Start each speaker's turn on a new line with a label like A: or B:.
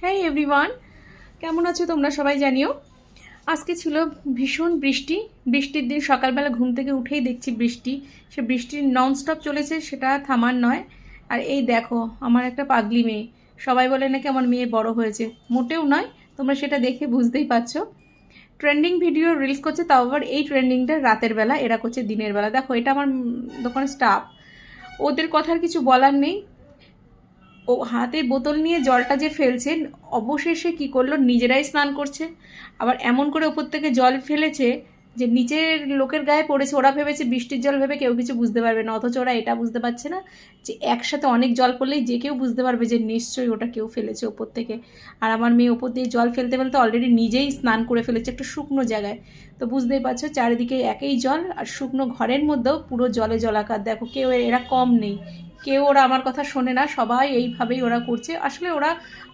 A: হ্যাঁ এভরিওয়ান, কেমন আছো তোমরা সবাই জানিও। আজকে ছিল ভীষণ বৃষ্টি। বৃষ্টির দিন সকালবেলা ঘুম থেকে উঠেই দেখছি বৃষ্টি, সে বৃষ্টির ননস্টপ চলেছে, সেটা থামার নয়। আর এই দেখো আমার একটা পাগলি মেয়ে, সবাই বলে নাকি আমার মেয়ে বড় হয়েছে, মোটেও নয়। তোমরা সেটা দেখে বুঝতেই পারছো। ট্রেন্ডিং ভিডিও রিলস করছে, তাও আবার এই ট্রেন্ডিংটা রাতের বেলা, এরা করছে দিনের বেলা। দেখো এটা আমার দোকানের স্টাফ, ওদের কথার কিছু বলার নেই। ও হাতে বোতল নিয়ে জলটা যে ফেলছে, অবশেষে কি করলো, নিজেরাই স্নান করছে। আবার এমন করে ওপর থেকে জল ফেলেছে যে নিচের লোকের গায়ে পড়েছে। ওরা ভেবেছে বৃষ্টির জল ভেবে কেউ কিছু বুঝতে পারবে না, অথচ ওরা এটা বুঝতে পারছে না যে একসাথে অনেক জল পড়লেই যে কেউ বুঝতে পারবে যে নিশ্চয়ই ওটা কেউ ফেলেছে ওপর থেকে। আর আমার মেয়ে ওপর দিয়ে জল ফেলতে ফেলতে অলরেডি নিজেই স্নান করে ফেলেছে একটা শুকনো জায়গায়। তো বুঝতেই পারছো চারিদিকে একই জল, আর শুকনো ঘরের মধ্যেও পুরো জলে জলাকার। দেখো কেউ এরা কম নেই, কেউ ওরা আমার কথা শোনে না, সবাই এইভাবেই ওরা করছে। আসলে ওরা